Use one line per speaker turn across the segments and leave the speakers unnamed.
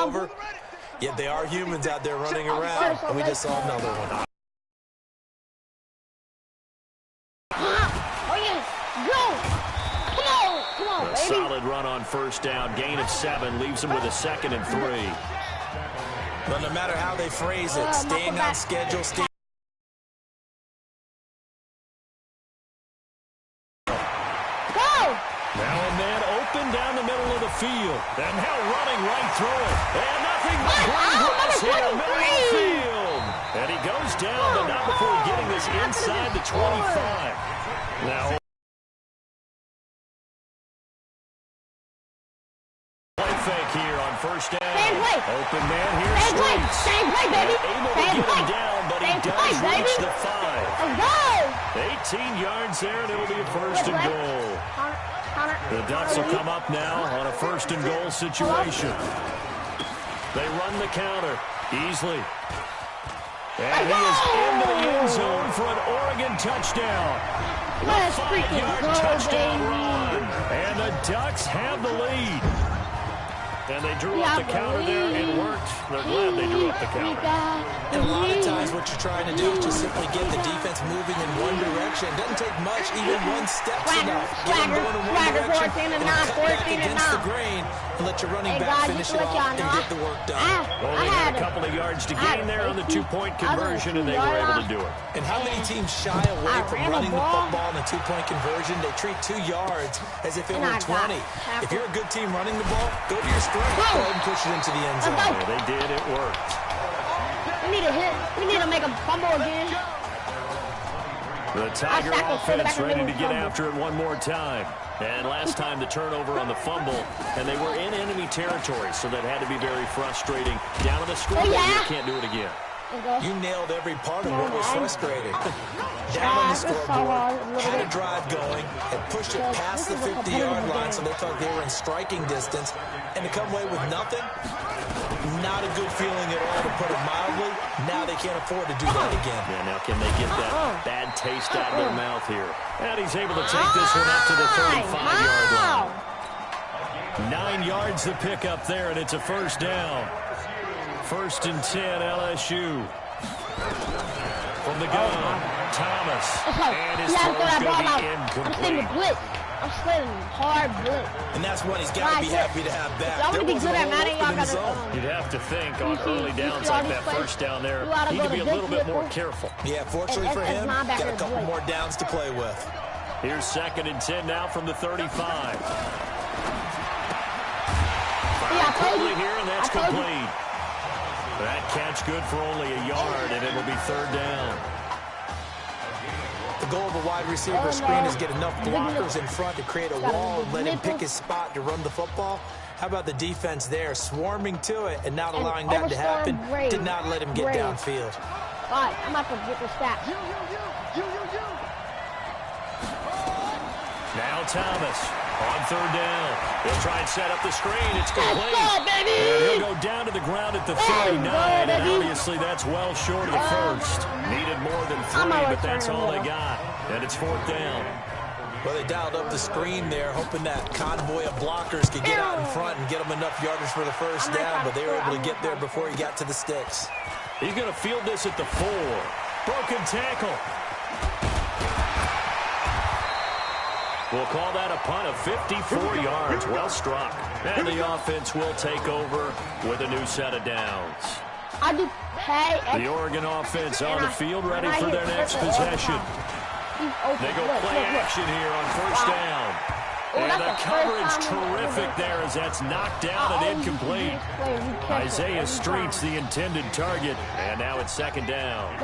over. Yet they are humans out there running around, and we just saw another one.
Oh, yeah. Go. Come on,
A solid run on first down. Gain of 7 leaves him with a 2nd and 3.
But no matter how they phrase it, staying on schedule,
Now a man open down the middle of the field. And now running right through it. And nothing but green grass here, middle of the field. And he goes down, but not before getting this inside the 25. Now play fake here on first down. Open man here, Streets.
Same play, baby.
Able to get him down, but he does reach the 5. 18 yards there, and it'll be a 1st and goal. The Ducks will come up now on a 1st and goal situation. They run the counter. Easley. And he is into the end zone for an Oregon touchdown. A 5-yard touchdown run. And the Ducks have the lead. And they drew up the counter there. It worked. They're glad they drew up the counter.
And a lot of times what you're trying to do is just simply get the defense moving in one direction. It doesn't take much. Even one step's enough. Get them going in one direction and cut back against the grain and let your running back finish it off and get the work done.
Only had a couple of yards to gain there on the 2-point conversion, and they were able to do it.
And how many teams shy away from running the football in a 2-point conversion? They treat 2 yards as if it were 20. If you're a good team running the ball, go to your strength. Go ahead and push it into the end zone.
Yeah, they did. It worked.
We need a hit. We need to make a fumble again.
The Tiger offense ready to get after it one more time. And last time the turnover on the fumble, and they were in enemy territory, so that had to be very frustrating. Down on the scoreboard, you can't do it again.
You nailed every part of what was frustrating. Down on the scoreboard, had a drive going, and pushed it past the 50-yard line, so they thought they were in striking distance, and to come away with nothing, not a good feeling at all, to put it mildly. Now they can't afford to do that again.
Yeah, now can they get that bad taste out of their mouth here? And he's able to take this one up to the 35-yard line. 9 yards the pick up there, and it's a 1st down. 1st and 10, LSU. From the gun, Thomas. And his throw is going to be incomplete.
I'm sliding hard blitz.
And that's what he's got to be happy to have back.
I'm going to be good at Madden.
You'd have to think on early downs like that 1st down there, he need to be a little bit more careful.
Yeah, fortunately for him, got a couple more downs to play with.
Here's 2nd and 10 now from the 35. Quickly here, and that's complete. That catch good for only a yard, and it'll be 3rd down.
The goal of a wide receiver screen is get enough blockers in front to create a wall and let him pick his spot to run the football. How about the defense there, swarming to it and not allowing that to happen? Did not let him get downfield.
All right, I'm about to get the stats.
Now Thomas on 3rd down. He'll try and set up the screen. It's complete.
Baby.
And he'll go down to the ground at the 39, and obviously that's well short of the 1st. Needed more than 3, but that's all they got. And it's 4th down.
Well, they dialed up the screen there, hoping that convoy of blockers could get out in front and get them enough yardage for the 1st down, but they were able to get there before he got to the sticks.
He's going to field this at the 4. Broken tackle. We'll call that a punt of 54 yards. Well struck. And the offense will take over with a new set of downs. The Oregon offense on the field ready for their next possession. They go play action here on 1st down. And the coverage terrific there as that's knocked down and incomplete. Isaiah Streets the intended target. And now it's 2nd down.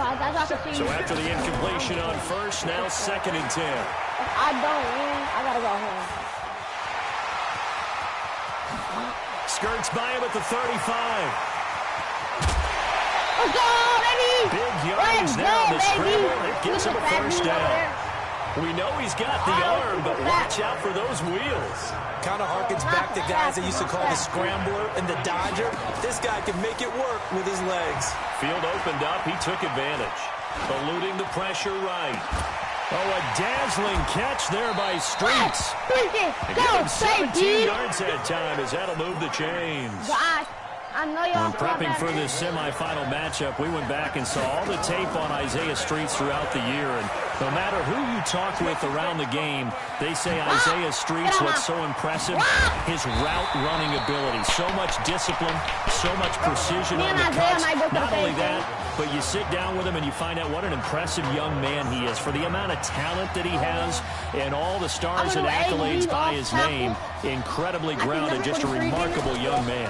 So after the incompletion on 1st, now 2nd and 10.
If I don't win, I gotta go home.
Skirts by him at the 35.
Let's go, baby!
Big yardage now on the scramble. It gives him a 1st down. We know he's got the arm, but watch out for those wheels.
Kind of harkens back to guys that used to call the scrambler and the dodger. This guy can make it work with his legs.
Field opened up. He took advantage. Eluding the pressure right. Oh, a dazzling catch there by Streets.
Go,
17 yards that time as that'll move the chains.
I know y'all.
When prepping for this semifinal matchup, we went back and saw all the tape on Isaiah Streets throughout the year. And no matter who you talk with around the game, they say Isaiah Streets, what's so impressive, his route running ability. So much discipline, so much precision on the cuts. Not only that, but you sit down with him and you find out what an impressive young man he is. For the amount of talent that he has and all the stars and accolades by his name, incredibly grounded, just a remarkable young man.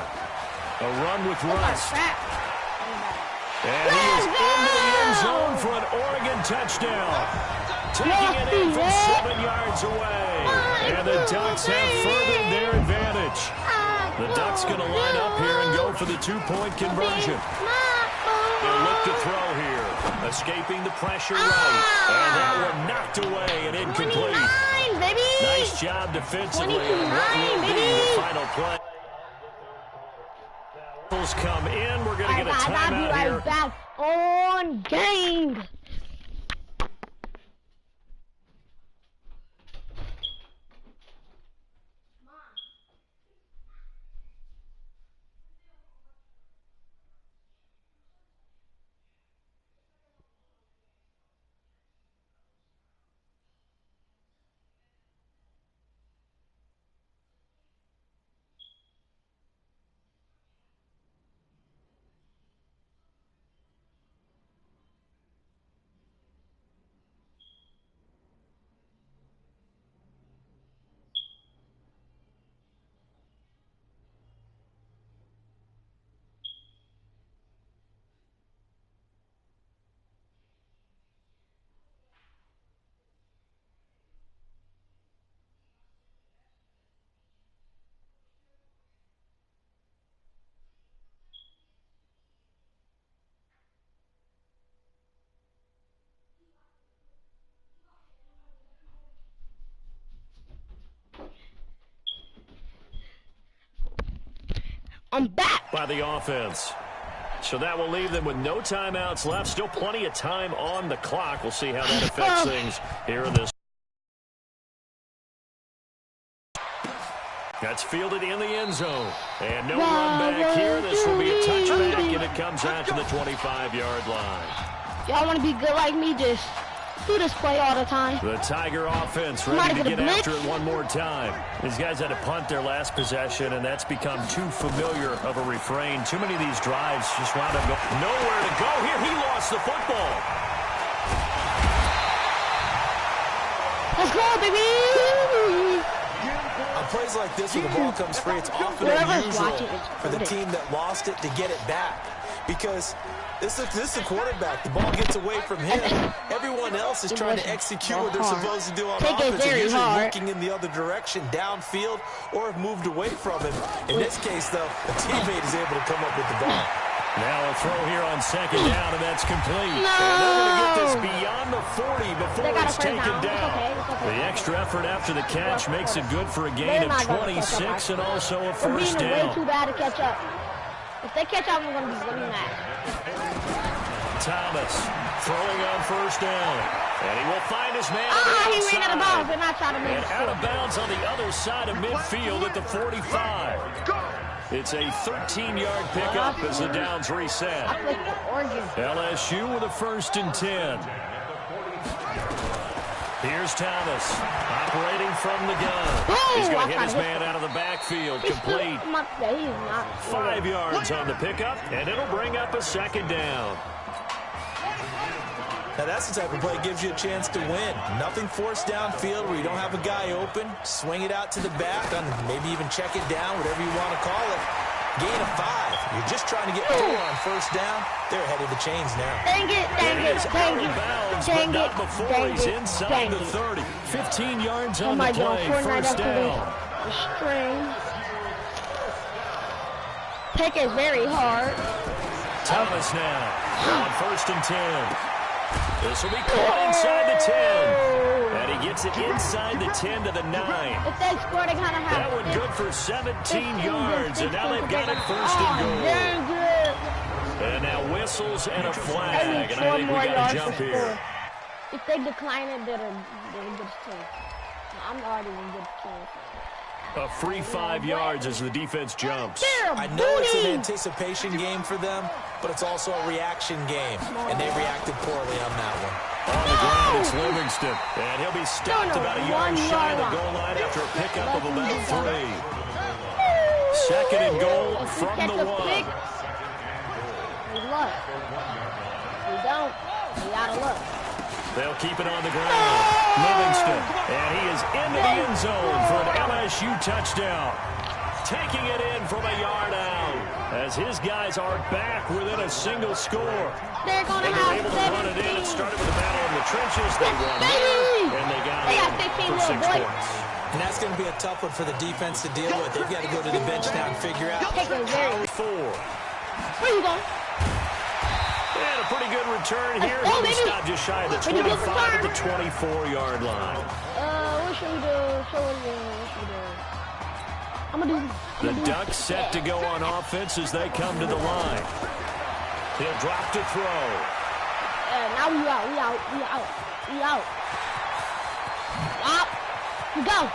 A run with Rust. And he is into the end zone for an Oregon touchdown. Taking it in from 7 yards away. And the Ducks have furthered their advantage. The Ducks going to line up here and go for the two-point conversion. They'll look to throw here. Escaping the pressure right. And that one knocked away and incomplete. Nice job defensively on what will be the final play. Come in. We're going to get a timeout here.
I'll be right back on game. I'm back.
By the offense. So that will leave them with no timeouts left. Still plenty of time on the clock. We'll see how that affects things here in this. That's fielded in the end zone. And no run back here. This will be a touchback, and it comes out to the 25-yard line.
Y'all want to be good like me, just do this play all the time.
The Tiger offense ready to get after it one more time. These guys had to punt their last possession, and that's become too familiar of a refrain. Too many of these drives just wound up nowhere to go. Here, he lost the football.
Let's go, baby!
On plays like this, when the ball comes free, it's often unusual for the team that lost it to get it back. Because this is the quarterback. The ball gets away from him. Everyone else is trying to execute what they're supposed to do on offense. They're usually looking in the other direction, downfield, or have moved away from him. In this case, though, a teammate is able to come up with the ball.
Now a throw here on second down, and that's complete. No. And they're going to get this beyond the 40 before it's taken down. The extra effort after the catch makes it good for a gain of 26 and also a first down.
Way too bad to catch up. If they catch up, I'm going to be really mad.
Thomas throwing on first down. And he will find his man on the outside.
He ran out of bounds. They're not trying to make it.
Out of bounds on the other side of midfield at the 45. It's a 13-yard pickup as the downs reset. LSU with a 1st and 10. Here's Thomas operating from the gun. He's going to hit his man out of the backfield. Complete. 5 yards on the pickup, and it'll bring up a second down.
Now that's the type of play that gives you a chance to win. Nothing forced downfield where you don't have a guy open. Swing it out to the back, maybe even check it down, whatever you want to call it. Gain of 5. You're just trying to get 4 on first down. They're ahead of the chains now.
Dang it, dang it, dang it.
Dang it, before he's inside the 30. 15 yards on the play, first down.
The string. Pick is very hard.
Thomas now on 1st and 10. This will be caught inside the 10. And he gets it inside the 10 to the 9.
If they score, they kind of have
that one good for 17 yards. And now they've got it 1st and goal.
Very good.
And now whistles and a flag. And I think we got to jump here.
If they decline it, they're a good team. I'm already a good team.
A free 5 yards as the defense jumps.
I know it's an anticipation game for them, but it's also a reaction game, and they reacted poorly on that one.
On the ground, it's Livingston, and he'll be stopped about a yard shy of the goal line after a pickup of about 3. Second and goal from the 1.
Look. We don't. We gotta look.
They'll keep it on the ground. Livingston, and he is into the end zone for an LSU touchdown. Taking it in from a yard out as his guys are back within a single score.
They're going to
have
able
to run it in. It started with a battle in the trenches. They won there, and they got it for 6 points.
And that's going to be a tough one for the defense to deal with. They've got to go to the bench now and figure out.
Power 4.
Where you going?
And a pretty good return here. He'll be stopped just shy of the 25 at the 24-yard line.
What should we do? What should we do? I'm going to do...
The Ducks set to go on offense as they come to the line. He'll drop to throw.
Now we out. Go.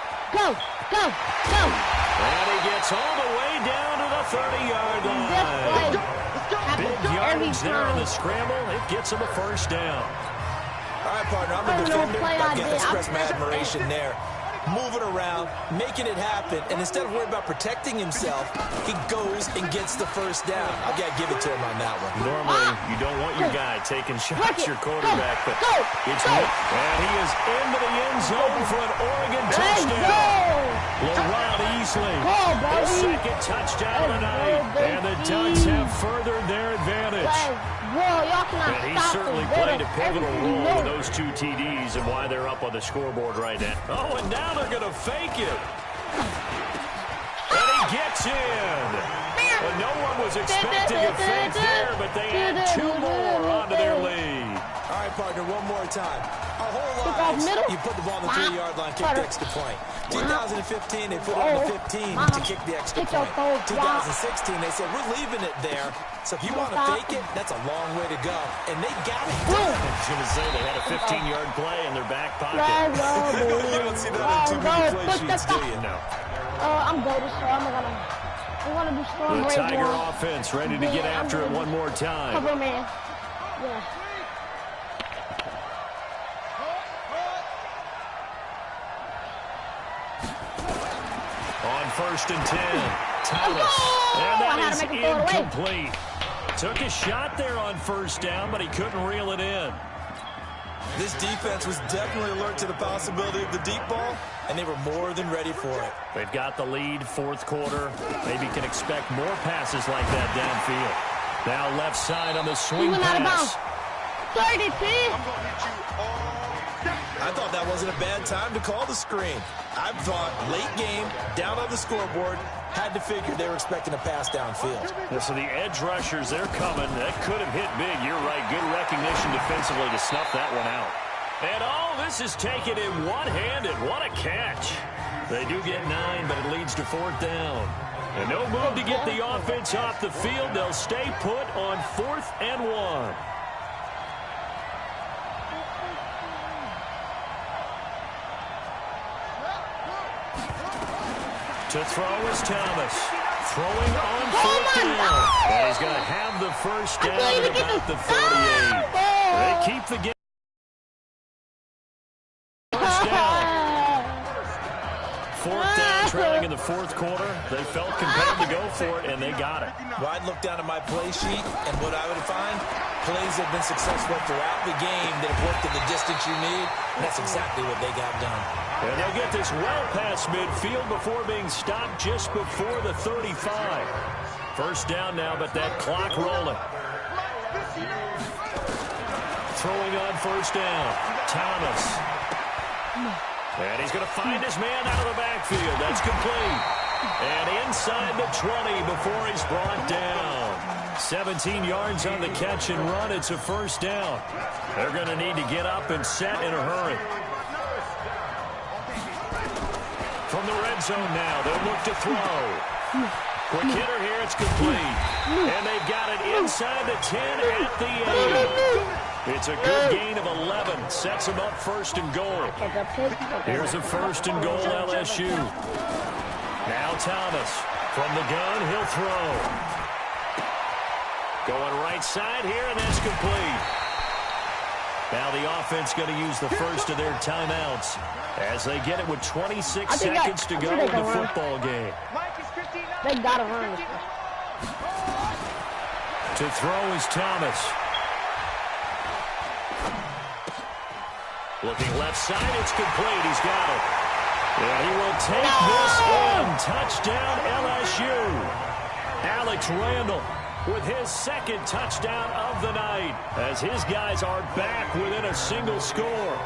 And he gets all the way down to the 30-yard line. Big yardage there on the scramble. It gets him a first down.
All right, partner, I'm a defender. I can't express my admiration there. Moving around, making it happen, and instead of worrying about protecting himself, he goes and gets the first down. I've got to give it to him on that one.
Normally, you don't want your guy taking shots, your quarterback, but it's hit. And he is into the end zone for an Oregon touchdown. LaRon Easley, his second touchdown of the night, and the Ducks have furthered their advantage. And he certainly played a pivotal role in those 2 TDs and why they're up on the scoreboard right now. Oh, and now they're going to fake it. And he gets in. And no one was expecting a fake there, but they add 2 more onto their lead.
All right, partner, one more time. Our whole lives, you put the ball on the 3-yard line, kick the extra point. 2015, they put it on the 15 to kick the extra point. 2016, they said, we're leaving it there. So if you want to fake it, that's a long way to go. And they got it done.
I was going to say they had a 15-yard play in their back pocket.
You don't see that on too many play sheets, do you? No.
I'm goated, so I'm going to do storm
the Tiger offense ready to get after it one more time.
Cover man. Yeah.
On 1st and 10, Thomas, and that is incomplete. Took a shot there on 1st down, but he couldn't reel it in.
This defense was definitely alert to the possibility of the deep ball, and they were more than ready for it.
They've got the lead, 4th quarter. Maybe can expect more passes like that downfield. Now left side on the swing pass.
32.
I thought that wasn't a bad time to call the screen. I thought late game, down on the scoreboard, had to figure they were expecting a pass downfield.
Yeah, so the edge rushers, they're coming. That could have hit big. You're right. Good recognition defensively to snuff that one out. And this is taken in one-handed. What a catch. They do get 9, but it leads to 4th down. And no move to get the offense off the field. They'll stay put on 4th and 1. To throw is Thomas. Throwing on 4th down. And he's going to have the first down at about the 38. They keep the game. First down. 4th down, trailing in the 4th quarter. They felt compelled to go for it, and they got it.
Well, I'd look down at my play sheet, and what I would find, plays have been successful throughout the game that have worked in the distance you need, and that's exactly what they got done.
And they'll get this well past midfield before being stopped just before the 35. First down now, but that clock rolling. Throwing on 1st down. Thomas. And he's going to find his man out of the backfield. That's complete. And inside the 20 before he's brought down. 17 yards on the catch and run. It's a first down. They're going to need to get up and set in a hurry. From the red zone now, they'll look to throw. Quick hitter here, it's complete. And they've got it inside the 10 at the 8. It's a good gain of 11. Sets them up 1st and goal. Here's a 1st and goal, LSU. Now Thomas from the gun, he'll throw. Going right side here, and that's complete. Now the offense going to use the first of their timeouts as they get it with 26 seconds to go in the football game.
They got to run.
To throw is Thomas. Looking left side, it's complete. He's got it. And he will take this in. Touchdown LSU. Alex Randall with his second touchdown of the night as his guys are back within a single score.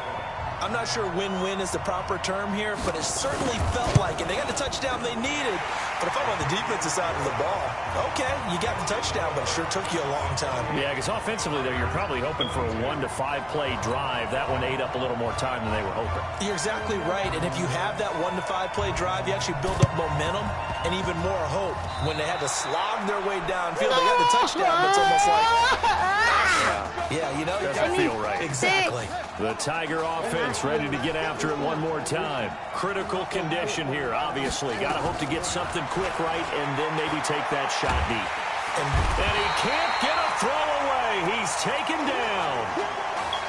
I'm not sure win-win is the proper term here, but it certainly felt like it. They got the touchdown they needed. But if I'm on the defensive side of the ball, okay, you got the touchdown, but it sure took you a long time.
Yeah, because offensively there, you're probably hoping for a 1 to 5 play drive. That one ate up a little more time than they were hoping.
You're exactly right. And if you have that 1 to 5 play drive, you actually build up momentum and even more hope. When they had to slog their way downfield, they got the touchdown, but it's almost like, yeah, you know,
doesn't feel right.
Exactly.
The Tiger offense ready to get after it one more time. Critical condition here, obviously. Got to hope to get something quick right and then maybe take that shot deep. And he can't get a throw away. He's taken down.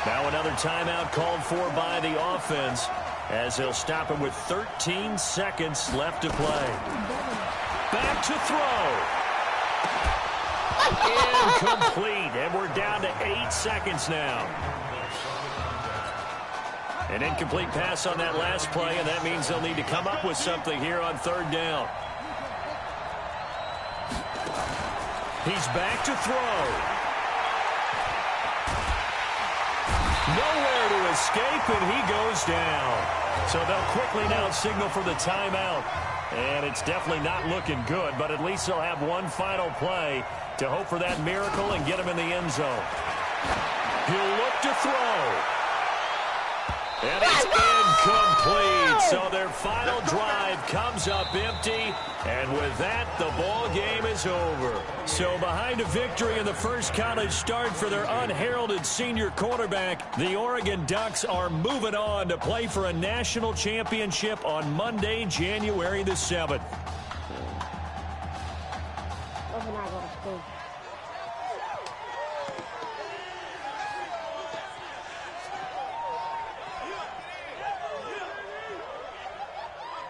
Now another timeout called for by the offense as they'll stop him with 13 seconds left to play. Back to throw. Incomplete. And we're down to 8 seconds now. An incomplete pass on that last play, and that means they'll need to come up with something here on third down. He's back to throw. Nowhere to escape, and he goes down. So they'll quickly now signal for the timeout. And it's definitely not looking good, but at least they'll have one final play to hope for that miracle and get him in the end zone. He'll look to throw. And it's incomplete. So their final drive comes up empty. And with that, the ball game is over. So behind a victory in the first college start for their unheralded senior quarterback, the Oregon Ducks are moving on to play for a national championship on Monday, January the 7th.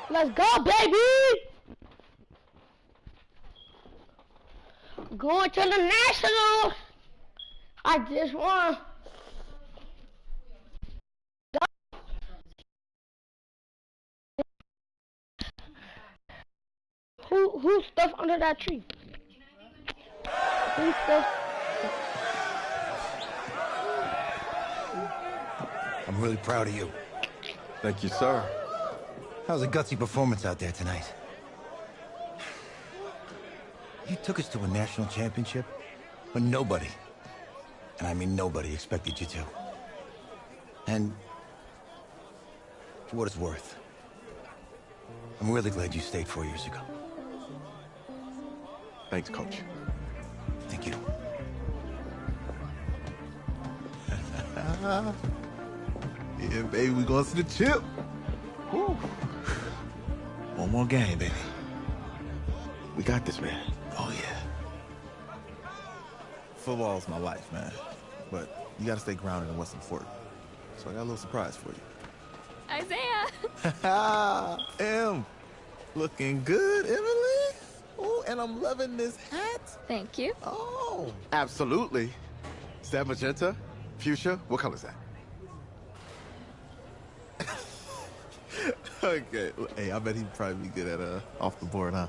Let's go, baby! Going to the Nationals! I just won. Who's stuff under that tree? Who's stuff?
I'm really proud of you.
Thank you, sir.
That was a gutsy performance out there tonight. You took us to a national championship when nobody, and I mean nobody, expected you to. And for what it's worth, I'm really glad you stayed 4 years ago.
Thanks, Coach.
Thank you.
Yeah, baby, we going to the chip. Woo. One more game, baby. We got this, man.
Oh, yeah.
Football's my life, man. But you got to stay grounded in what's important. So I got a little surprise for you.
Isaiah!
Em, looking good, Emily. Oh, and I'm loving this hat.
Thank you.
Oh, absolutely. Is that magenta? Fuchsia? What color is that? Okay. Hey, I bet he'd probably be good at off the board, huh?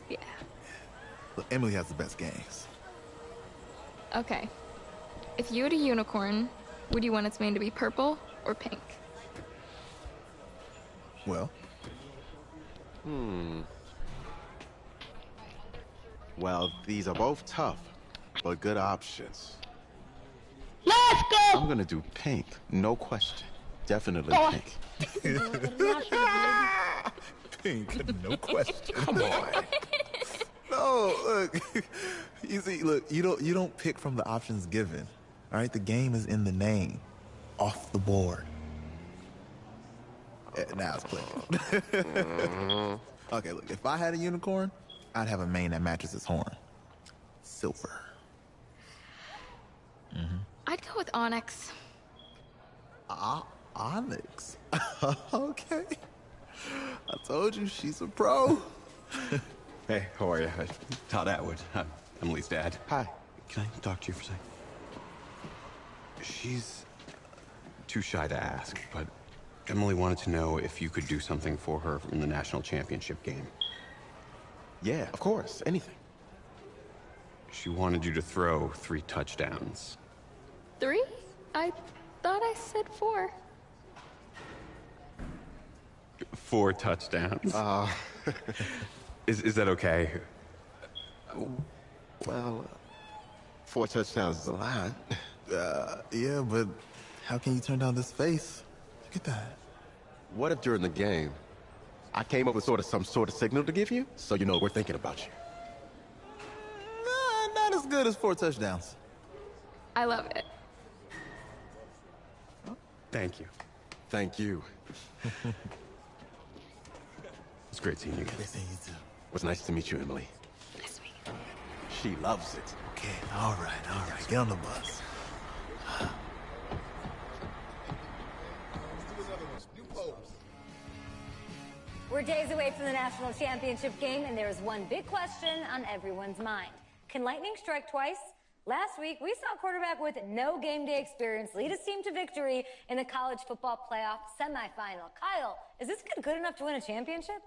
Yeah.
Look, Emily has the best games.
Okay. If you had a unicorn, would you want its mane to be purple or pink?
Well. Well, these are both tough, but good options.
Let's go!
I'm gonna do pink, no question. Definitely pink. Pink, no question. Come on. No, look. You see, look, you don't pick from the options given. All right, the game is in the name. Off the board. Now it's clicking. Okay, look, if I had a unicorn, I'd have a mane that matches its horn. Silver.
I'd go with Onyx.
Onyx? Okay. I told you, she's a pro.
Hey, how are you? Todd Atwood. I'm Emily's dad.
Hi.
Can I talk to you for a second? She's too shy to ask, but Emily wanted to know if you could do something for her in the national championship game.
Yeah, of course. Anything.
She wanted you to throw 3 touchdowns.
3? I thought I said 4.
4 touchdowns? Is that okay?
Well, 4 touchdowns is a lot.
Yeah, but how can you turn down this face? Look at that.
What if during the game, I came up with some sort of signal to give you, so you know we're thinking about you?
Nah, not as good as 4 touchdowns.
I love it.
Thank you.
Thank you.
It's great seeing you again.
They say you too.
It was nice to meet you, Emily.
This week.
She loves it.
Okay, all right. Get on the bus.
We're days away from the national championship game, and there is one big question on everyone's mind. Can lightning strike twice? Last week, we saw a quarterback with no game day experience lead his team to victory in the college football playoff semifinal. Kyle, is this kid good enough to win a championship?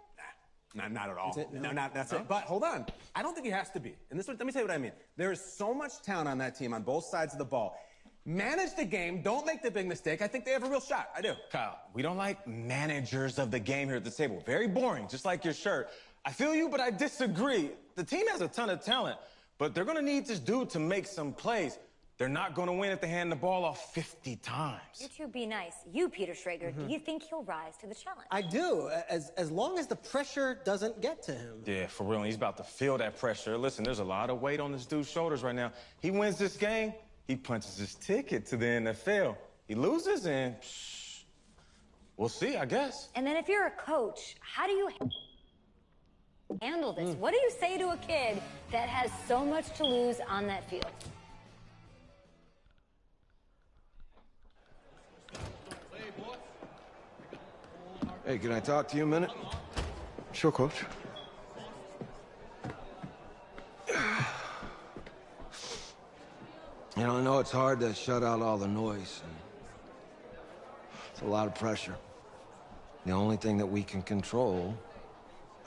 Not at all. That's it. But hold on. I don't think he has to be. And let me tell you what I mean. There is so much talent on that team on both sides of the ball. Manage the game. Don't make the big mistake. I think they have a real shot. I do.
Kyle, we don't like managers of the game here at the table. Very boring, just like your shirt. I feel you, but I disagree. The team has a ton of talent, but they're going to need this dude to make some plays. They're not going to win if they hand the ball off 50 times.
You two be nice. You, Peter Schrager, do you think he'll rise to the challenge?
I do, as long as the pressure doesn't get to him.
Yeah, for real. He's about to feel that pressure. Listen, there's a lot of weight on this dude's shoulders right now. He wins this game, he punches his ticket to the NFL. He loses, and we'll see, I guess.
And then if you're a coach, how do you handle this? What do you say to a kid that has so much to lose on that field?
Hey, can I talk to you a minute?
Sure, Coach.
You know, I know it's hard to shut out all the noise. And it's a lot of pressure. The only thing that we can control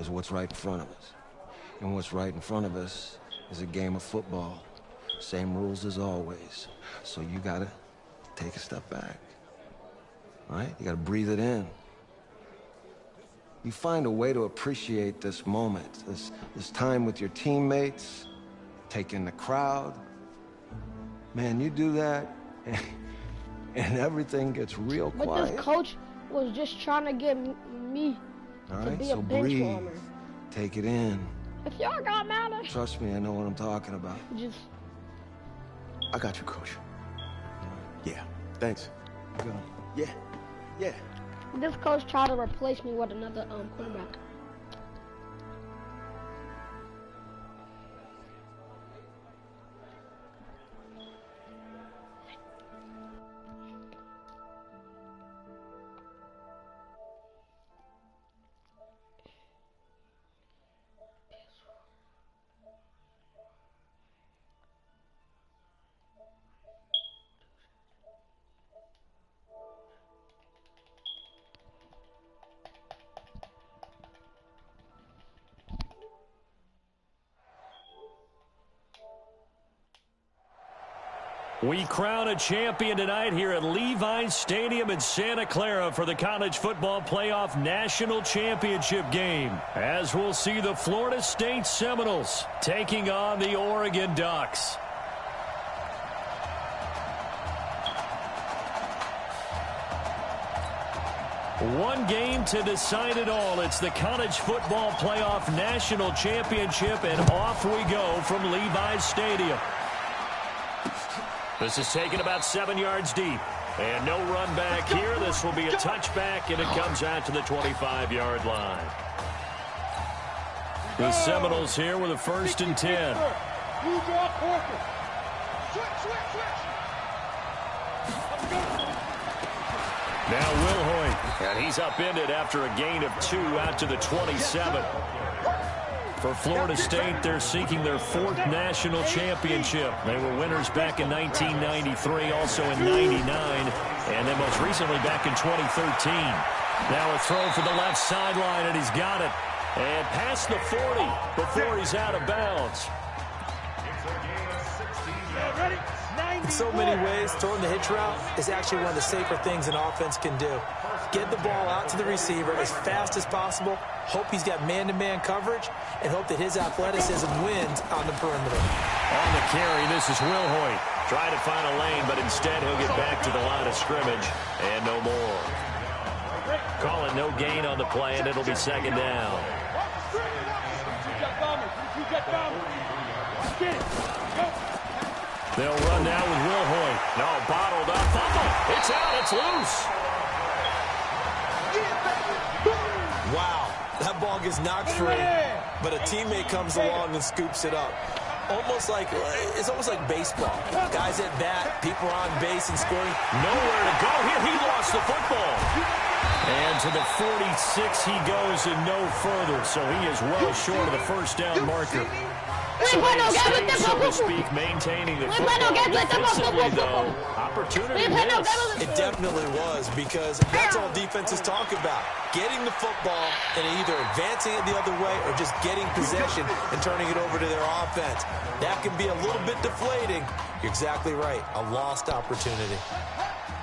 is what's right in front of us. And what's right in front of us is a game of football. Same rules as always. So you gotta take a step back. All right? You gotta breathe it in. You find a way to appreciate this moment, this time with your teammates, take in the crowd. Man, you do that, and everything gets real quiet.
But this coach was just trying to get me to be a bench warmer.
Take it in.
If y'all got mad at...
Trust me, I know what I'm talking about.
Just...
I got you, Coach. Yeah, thanks.
Go.
Yeah.
This coach tried to replace me with another quarterback.
We crown a champion tonight here at Levi's Stadium in Santa Clara for the College Football Playoff National Championship game, as we'll see the Florida State Seminoles taking on the Oregon Ducks. One game to decide it all. It's the College Football Playoff National Championship, and off we go from Levi's Stadium. This is taken about 7 yards deep. And no run back here. This will be a touchback, and it comes out to the 25-yard line. The Seminoles here with a 1st and 10. Now Wilhoit, and he's upended after a gain of 2 out to the 27. For Florida State, they're seeking their 4th national championship. They were winners back in 1993, also in 99, and then most recently back in 2013. Now a throw for the left sideline, and he's got it. And past the 40 before he's out of bounds.
In so many ways, throwing the hitch route is actually one of the safer things an offense can do. Get the ball out to the receiver as fast as possible, hope he's got man-to-man coverage, and hope that his athleticism wins on the perimeter.
On the carry, this is Wilhoit. Trying to find a lane, but instead he'll get back to the line of scrimmage, and no more. Call it no gain on the play, and it'll be 2nd down. They'll run now with Wilhoit. No, bottled up. Fumble. It's out. It's loose.
Wow. That ball gets knocked free, but a teammate comes along and scoops it up. It's almost like baseball. Guys at bat, people are on base and scoring.
Nowhere to go here. He lost the football. And to the 46 he goes and no further, so he is well short of the 1st down marker. So to speak, maintaining the football defensively, though. Opportunity missed.
It definitely was, because that's all defenses talk about. Getting the football and either advancing it the other way or just getting possession and turning it over to their offense. That can be a little bit deflating. You're exactly right. A lost opportunity.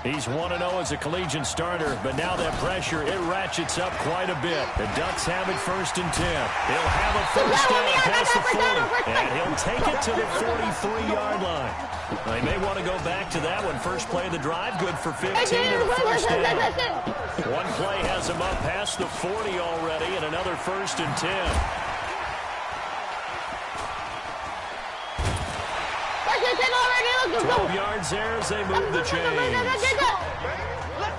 He's 1-0 as a collegiate starter, but now that pressure, it ratchets up quite a bit. The Ducks have it 1st and 10. He'll have a 1st down past the 40, and he'll take it to the 43-yard line. They may want to go back to that one. First play of the drive, good for 15 and a 1st down. One play has him up past the 40 already, and another 1st and 10. 12 yards there as they move the chains.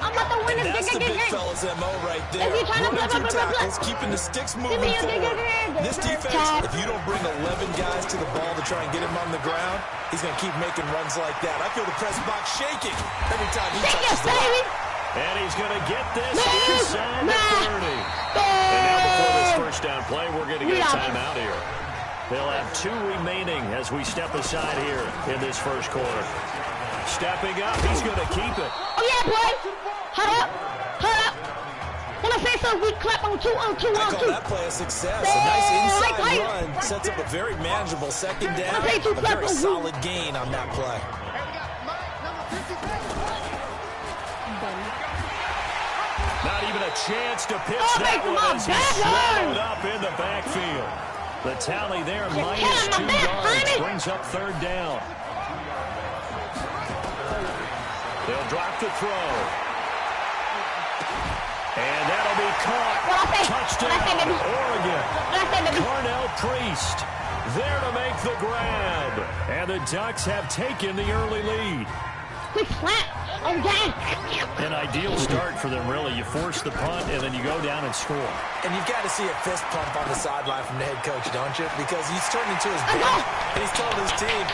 I'm about to win. That's the big fella's MO right there. Running through tackles, keeping the sticks moving forward. This defense, if you don't bring 11 guys to the ball to try and get him on the ground, he's going to keep making runs like that. I feel the press box shaking every time he touches the ball.
And he's going to get this inside the 30. And now before this 1st down play, we're going to get a timeout here. They'll have 2 remaining as we step aside here in this 1st quarter. Stepping up, he's going to keep it.
Oh, yeah, boy. Hold up. When I say so, we clap on 2 on 2 on 2.
I call that play a success. A nice inside run sets up a very manageable 2nd down. A very solid gain on that play.
Not even a chance to pitch that one as he's swallowed up in the backfield. The tally there, minus 2 yards, brings up 3rd down. They'll drop the throw. And that'll be caught. Touchdown, Oregon. Cornell Priest there to make the grab. And the Ducks have taken the early lead.
Quick slap. Okay.
An ideal start for them, really. You force the punt, and then you go down and score.
And you've got to see a fist pump on the sideline from the head coach, don't you? Because he's turning to his bench, and he's telling his team,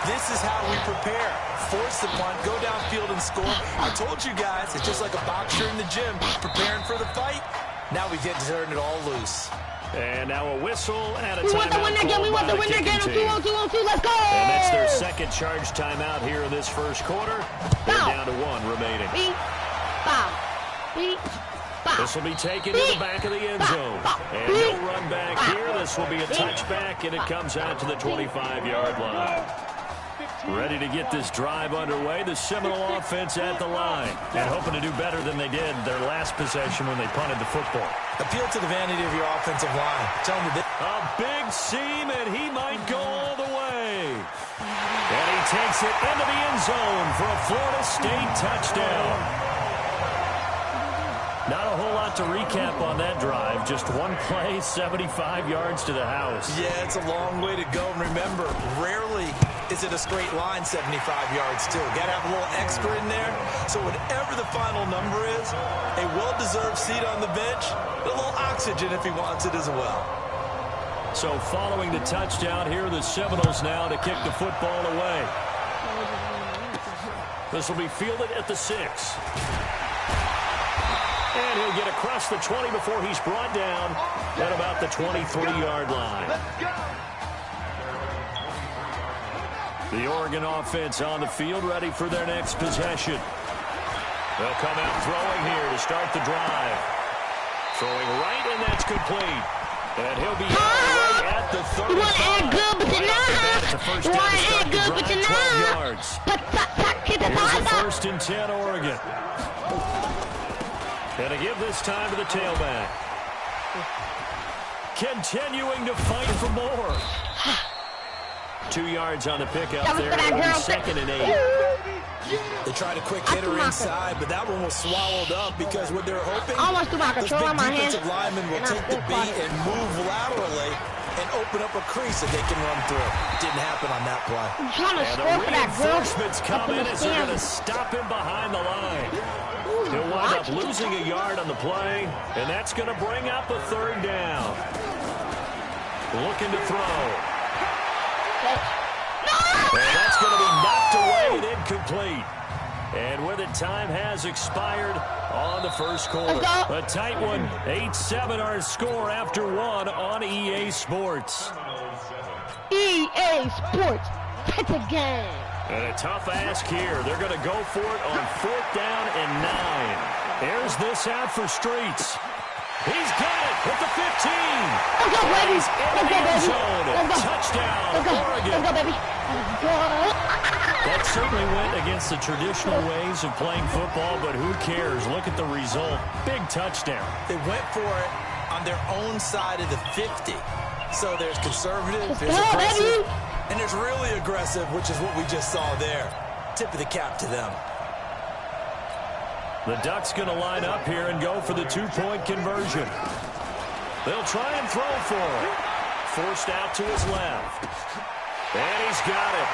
this is how we prepare. Force the punt, go downfield and score. I told you guys, it's just like a boxer in the gym, preparing for the fight. Now we get to turn it all loose.
And now a whistle and a timeout.
We want the winner again. We want the winner again. 2 on 2 on 2. Let's go.
And that's their 2nd charge timeout here in this 1st quarter. They're down to 1 remaining. This will be taken to the back of the end zone. And no run back here. This will be a touchback, and it comes out to the 25-yard line. Ready to get this drive underway. The Seminole offense at the line. And hoping to do better than they did their last possession when they punted the football.
Appeal to the vanity of your offensive line. Tell them
a big seam, and he might go all the way. And he takes it into the end zone for a Florida State touchdown. Not a whole lot to recap on that drive. Just one play, 75 yards to the house.
Yeah, it's a long way to go. And remember, rarely is is it a straight line 75 yards, too? Got to have a little extra in there. So whatever the final number is, a well-deserved seat on the bench, a little oxygen if he wants it as well.
So following the touchdown, here are the Seminoles now to kick the football away. This will be fielded at the 6. And he'll get across the 20 before he's brought down at about the 23-yard line. The Oregon offense on the field, ready for their next possession. They'll come out throwing here to start the drive. Throwing right, and that's complete. And he'll be right at the 35.
You want to add good, but you're not. You want to add good, but you're not.
12 yards. Here's a 1st and 10, Oregon. And to give this time to the tailback. Continuing to fight for more. 2 yards on the pickup there. 2nd and 8.
They tried a quick hitter inside, but that one was swallowed up because what they're hoping,
those big
defensive linemen will take the beat and move laterally and open up a crease that they can run through. Didn't happen on that play.
And the reinforcements come in as they're going to stop him behind the line. He'll wind up losing a yard on the play, and that's going to bring up a 3rd down. Looking to throw. And that's going to be knocked away and incomplete. And with it, time has expired on the first quarter. A tight one, 8-7 our score after 1 on EA Sports.
EA Sports, it's a game.
And a tough ask here. They're going to go for it on 4th down and 9. Here's this out for Streets. He's got it at the 15.
Let's go, baby. Let's go, baby. Let's go.
Touchdown,
Let's go.
Oregon.
Let's go, baby. Let's go.
That certainly went against the traditional ways of playing football, but who cares? Look at the result. Big touchdown.
They went for it on their own side of the 50. So there's conservative, there's aggressive, and there's really aggressive, which is what we just saw there. Tip of the cap to them.
The Ducks going to line up here and go for the 2-point conversion. They'll try and throw for it. Forced out to his left. And he's got it.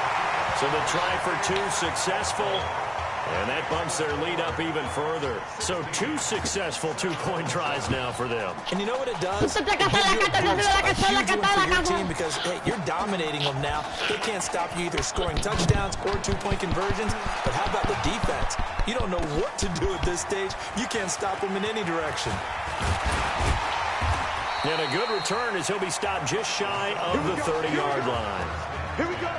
So the try for 2 successful. And that bumps their lead up even further. So 2 successful 2-point tries now for them.
And you know what it does? It gives you a huge win for your team because, hey, you're dominating them now. They can't stop you either scoring touchdowns or 2-point conversions. But how about the defense? You don't know what to do at this stage. You can't stop them in any direction.
And a good return as he'll be stopped just shy of the 30-yard line.
Here we go.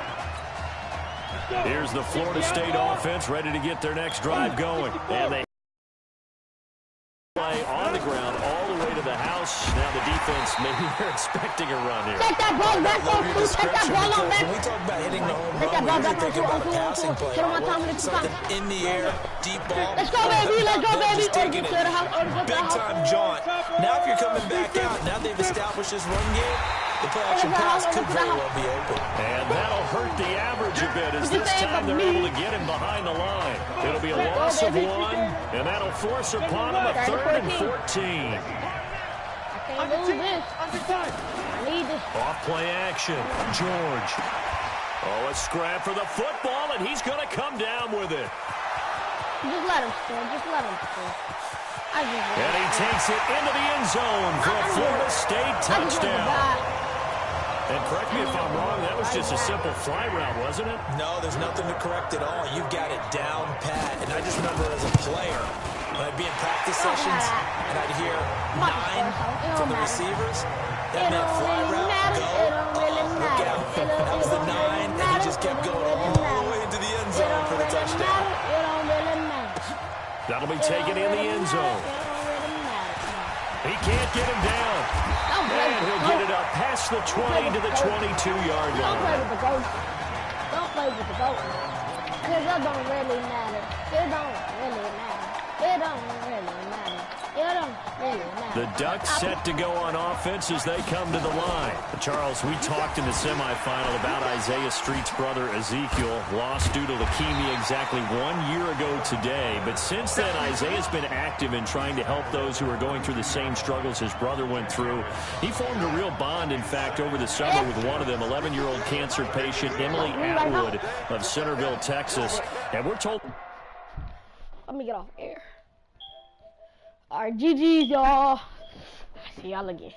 Here's the Florida State offense ready to get their next drive going. And they play on the ground all the way to the house. Now the defense, maybe they're expecting a run here.
Take that ball back,
When we talk about hitting the home run, we're thinking about a passing play. Something in the air, deep ball.
Let's go, baby. Let's go, baby.
Big-time jaunt. Now if you're coming back out, now they've established this run game, the play-action pass could very well be open.
And that'll hurt the average a bit as this time they're able to get him behind the line. It'll be a loss of 1, and that'll force upon him a 3rd and 14. Off play action. George. Oh, a scrap for the football, and he's going to come down with it.
Just let him score. Just let him score.
And he takes it into the end zone for a Florida State touchdown. And correct me if I'm wrong, that was just a simple fly route, wasn't it?
No, there's nothing to correct at all. You've got it down pat. And I just remember as a player, when I'd be in practice sessions and I'd hear 9 from the receivers, that meant fly route, go, look out. That was the 9, and he just kept going all the way into the end zone for the touchdown.
That'll be taken in the end zone. He can't get him down. And he'll get it up past the 20 to the 22-yard line.
Don't play with the goat. Don't play with the goat. Because that don't really matter. It don't really matter. It don't really matter.
The Ducks set to go on offense as they come to the line. Charles, we talked in the semifinal about Isaiah Street's brother Ezekiel, lost due to leukemia exactly 1 year ago today. But since then, Isaiah's been active in trying to help those who are going through the same struggles his brother went through. He formed a real bond, in fact, over the summer with one of them, 11-year-old cancer patient Emily Atwood of Centerville, Texas. And we're told...
Let me get off air. Alright, GG's, y'all. See y'all again.